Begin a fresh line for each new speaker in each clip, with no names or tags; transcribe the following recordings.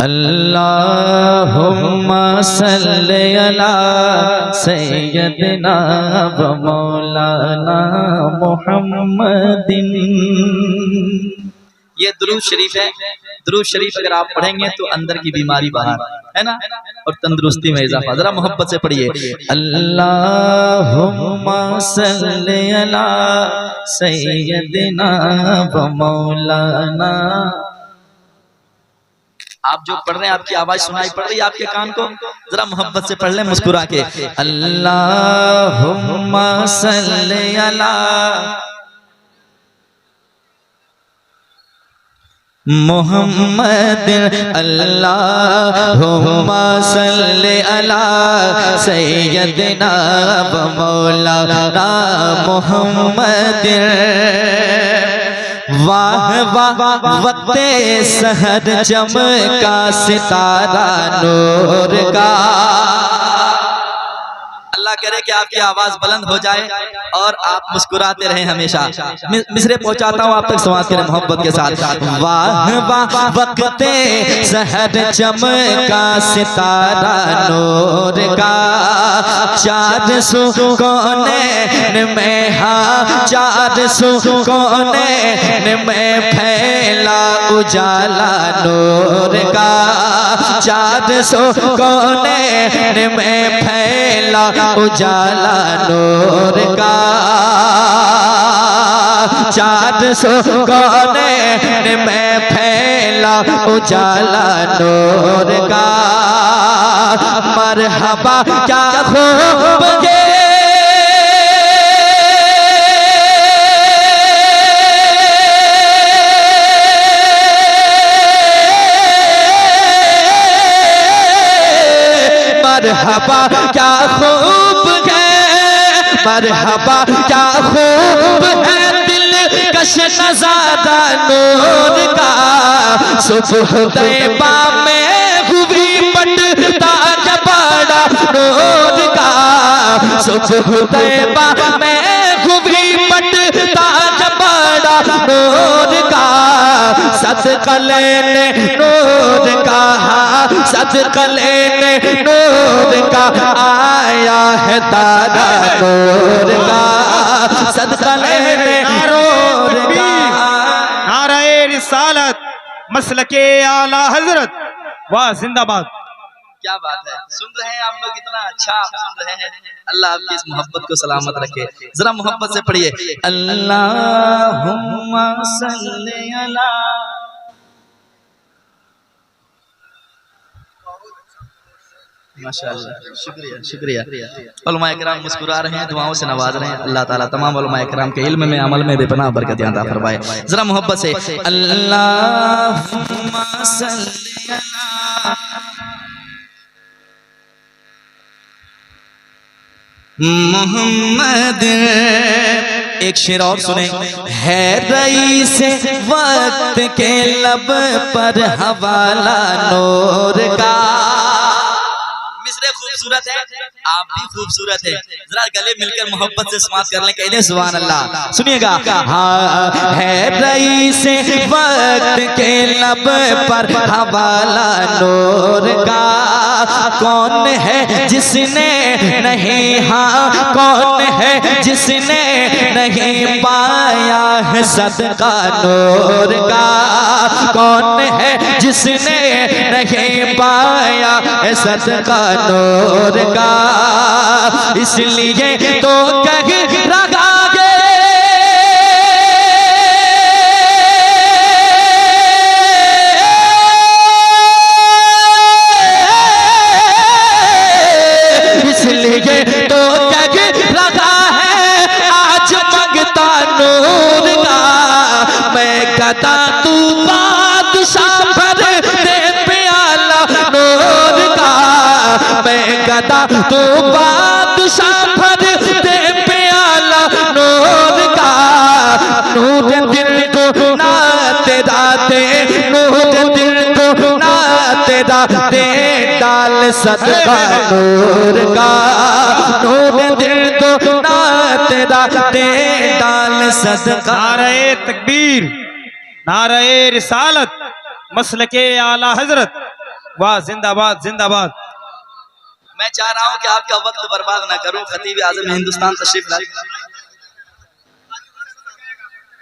अल्लाहुम्मा सल्ली अला सय्यदना व मौलाना मुहम्मदिन। ये दुरूद शरीफ है। दुरूद शरीफ अगर आप पढ़ेंगे तो अंदर की बीमारी बाहर है ना, और तंदुरुस्ती में इजाफा। जरा मोहब्बत से पढ़िए, अल्लाहुम्मा सल्ली अला सय्यदना व मौलाना। आप जो पढ़ रहे हैं आपकी आवाज सुनाई पड़ रही है आपके कान को, जरा मोहब्बत से पढ़ लें मुस्कुरा के, अल्लाहुम्मा सल्ली अला मुहम्मद, अल्लाहुम्मा सल्ली अला सय्यदना व मौलाना मुहम्मद। वाह वाह वक्ते सहर चमका सितारा नूर का। अल्लाह करे कि आपकी आवाज बुलंद हो जाए और आप मुस्कुराते रहें हमेशा। मिसरे पहुंचाता हूं आप तक, समाज करें मोहब्बत के साथ। वाह वाह वक्ते सहर चमका सितारा नूर का, चार सौ कोने में, हाँ चार सौ कोने में फैला उजाला नूर का, चार सौ कोने में फैला उजाला नूर का, चार सौ कोने में फैला उजाला नूर का। मरहबा क्या खूब है मरहबा क्या खूब है, मरहबा क्या खूब है दिल कश नज़ारा नूर का। सुबह तैबा में हुई पटता जबाड़ा नूर का, सुबह तैबा में हुई पटता जबाड़ा नूर का। सदका लेने नूर का, सदका लेने नूर का आया है तारा नूर का, सदका लेने नूर का।
नारे रिसालत मसलके आला हजरत, वाह जिंदाबाद।
क्या बात है, सुन रहे हैं आप लोग, इतना अच्छा आप सुन रहे हैं। अल्लाह आपकी इस मोहब्बत को सलामत रखे। जरा मोहब्बत से पढ़िए, अल्लाहुम्मा सल्ली अला। माशाअल्लाह, शुक्रिया शुक्रिया। उलमा इकराम मुस्कुरा रहे हैं, दुआओं से नवाज रहे हैं। अल्लाह ताला तमाम उलमा इकराम के इल्म में अमल में बेपनाह बरकत अता फरमाए। जरा मोहब्बत से, अल्लाहुम्मा सल्ली अला मोहम्मद। एक शेर और सुने, है रईस वक्त के लब पर हवाला नूर का। मिसरे खूबसूरत है, आप भी खूबसूरत है। जरा गले मिलकर मोहब्बत से समात कर लें, कहते सुभान अल्लाह। सुनिएगा, हाँ है रईस वक्त के लब पर हवाला नूर का। कौन है जिसने नहीं, हाँ कौन है जिसने नहीं पाया है सदका नूर का। कौन है जिसने नहीं पाया है सदका नूर का। इसलिए तो कह रहा है इसलिए तो कह रहा है आज मंगता नूर का। मैं कहता तू बादशाह भर दे प्याला नूर का। मैं कहता तू बादशाह भर दे प्याला नूर का। नूर दिल को ना तेरा दे, नूर दिल को ना तेरा दे डाल सदका नूर का। नूर दिल को ना तेरा दे डाल सदका।
नारे तकबीर, नारे रिसालत मसलके आला हजरत, वाह जिंदाबाद जिंदाबाद।
मैं चाह रहा हूं कि आपका वक्त बर्बाद ना करूं। खतीब आज़म हिंदुस्तान तशरीफ लाए।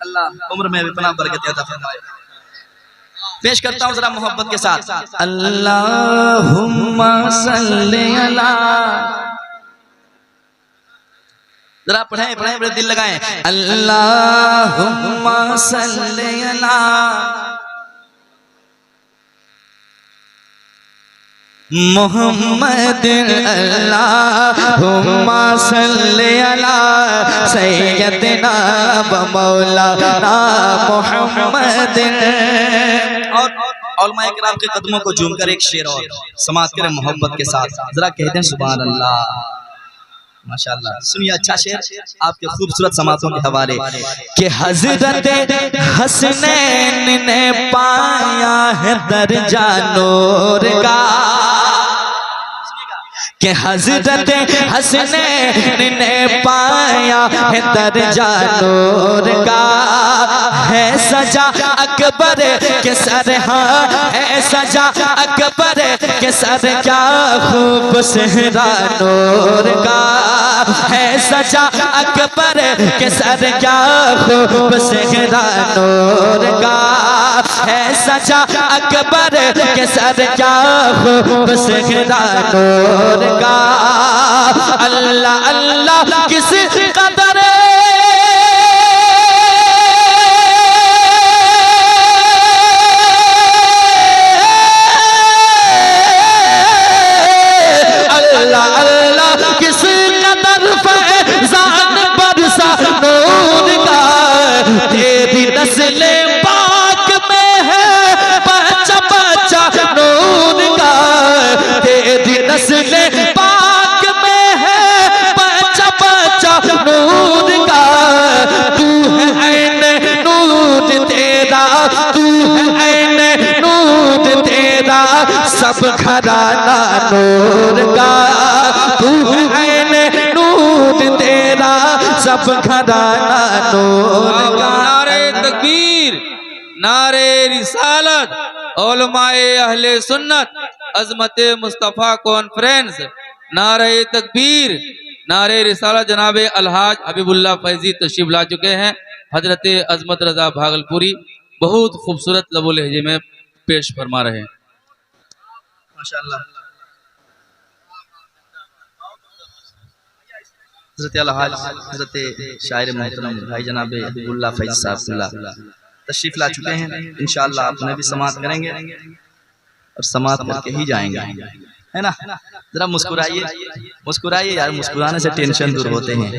अल्लाह उम्र में इतना बरकत अता फरमाए। पेश करता हूं जरा मोहब्बत के साथ। अल्लाहुम्मा सल्ली अला, जरा पढ़ें पढ़ें, बड़े दिल लगाएं। अल्लाहुम्मा सल्ली अला मोहम्मद, अल्लाहुम्मा सल्ली अला सैयदना व मौलाना मोहम्मद। और उलमाए किराम के कदमों को झूमकर एक शेर और समाअत करें मोहब्बत के साथ, जरा कहते हैं सुभान अल्लाह। माशाअल्लाह, सुनिए अच्छा शेर आपके खूबसूरत समातों के हवाले। कि हजरत हसनैन ने पाया है दर्जा नूर का, कि हजरत हसनैन ने पाया है दर्जा नूर का। है सजा अकबर के सर, हाँ है सजा अकबर के सर, क्या खूब सेहरा नूर का। है सजा अकबर के सर, क्या खूब सेहरा नूर का। है सजा अकबर के सर, क्या खूब सेहरा नूर का। अल्लाह अल्लाह किस कदर अल्लाह अल्लाह किस कदर फैजान बरसा नूर का। तेरी नस्ल पाक में है बच्चा बच्चा नूर का। तेरी नस्ल पाक में है बच्चा बच्चा नूर का। तू है ऐन नूर तेरा, तू है ऐन नूर तेरा, सब घराना नूर का। तू है ऐन नूर तेरा, सब घराना नूर का।
नारे तकबीर, नारे रिसालत, उलमाए अहले सुन्नत, अजमत मुस्तफ़ा कॉन्फ्रेंस, नारे तकबीर, नारे रिसालत। जनाबे अलहाज हबीबुल्लाह फैजी तशरीफ ला चुके हैं। हजरत अजमत रजा भागलपुरी बहुत खूबसूरत लबो लहजे में पेश फरमा रहे हैं।
माशाअल्लाह। हजरत अलहाज हजरत शायर मोहतरम भाई जनाबे हबीबुल्लाह फैज साहब तशरीफ ला चुके हैं। इंशाअल्लाह आपने भी समाअत करेंगे और समाअत करके ही जाएंगे, है ना। जरा मुस्कुराइए, मुस्कुराइए यार, मुस्कुराने से टेंशन दूर होते हैं,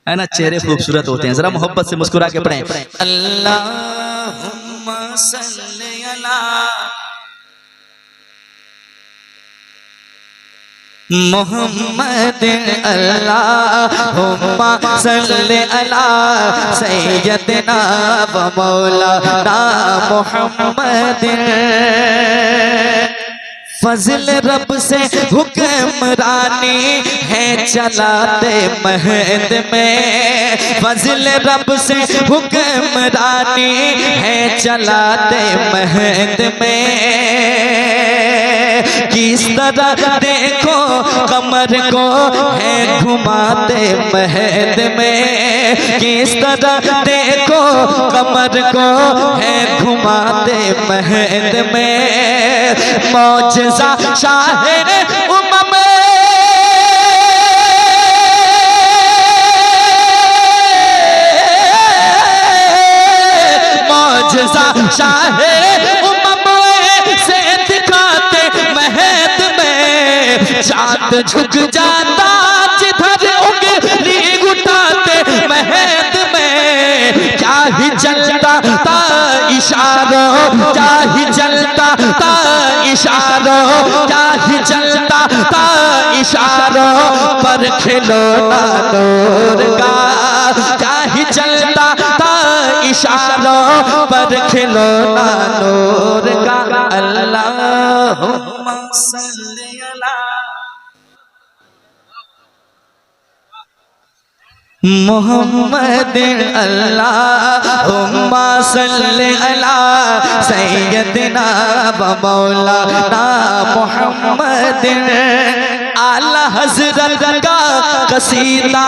है ना। चेहरे खूबसूरत होते हैं, जरा मोहब्बत से मुस्कुरा के पढ़ें। अल्लाहुम्मा सल्ली अला मोहम्मद, अल्लाहुम्मा सल्ली अला सैयदना व मौलाना मोहम्मद। फजल रब से हुक्मरानी है चलाते महद में। फजल रब से हुक्मरानी है चलाते महद में। किस तरह देखो कमर को है घुमाते महद में। किस तरह देखो कमर को है घुमाते महद में। मौजज़ा शाहिर उम्म मौजज़ा शाहिर उम्म से दिखाते महद में। चाँद झुक जाता जिधर उंगली उठाते महद में। क्या ही चलता था इशारों, क्या ही चलता था इशारों, क्या ही चलता था इशारों पर खिलौना नूर का। क्या ही चलता था इशारों पर खिलौना नूर का। अल्लाहुम्मा सल्ली अला मोहम्मद, अल्लाहुम्मा सल्ली अला सैयदना व मौलाना मोहम्मद आला हजरत का कसीदा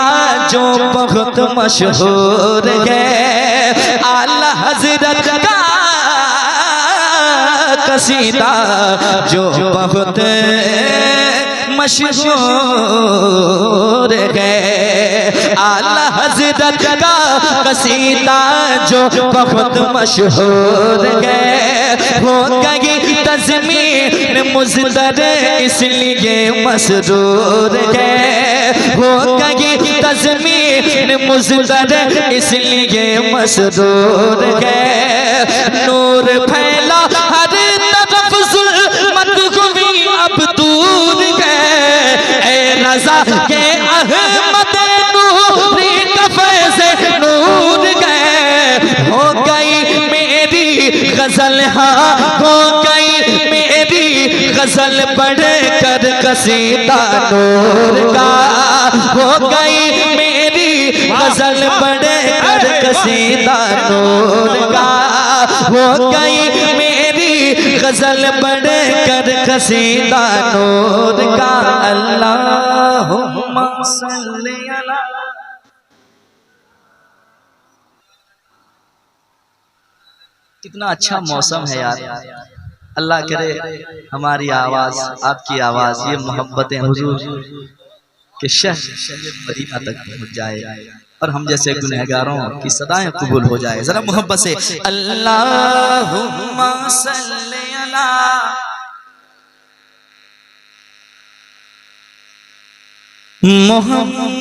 जो बहुत मशहूर है, आला हजरत का कसीदा जो बहुत मशहूर है, आला हजरत का कसीदा जो बहुत मशहूर है। हो गई तज़मीन मुज़दर इसलिए मसरूर है, हो गई तज़मीन मुज़दर इसलिए मसरूर है। नूर फैला हर तरफ ज़ुल्मत हुई अब दूर है, ए रज़ा के अहमद नूरी कफ़े से नूर गए। हो गई मेरी गजल, हाँ हो गई मेरी गजल पढ़ कर कसीदा नूर का, हो गई मेरी गजल पढ़ कर कसीदा नूर का, हो गई मेरी गजल पढ़ कर कसीदा नूर का। अल्लाहुम्मा सल्ली अला। कितना अच्छा मौसम है यार। अल्लाह करे हमारी आवाज, आपकी आवाज, ये मोहब्बतें हुजूर के शहर मदीना तक पहुंच जाए और हम जैसे गुनहगारों की सदाएं कबूल हो जाए। जरा मोहब्बत से अल्लाहुम्मा सल्ली अला मोहम्मद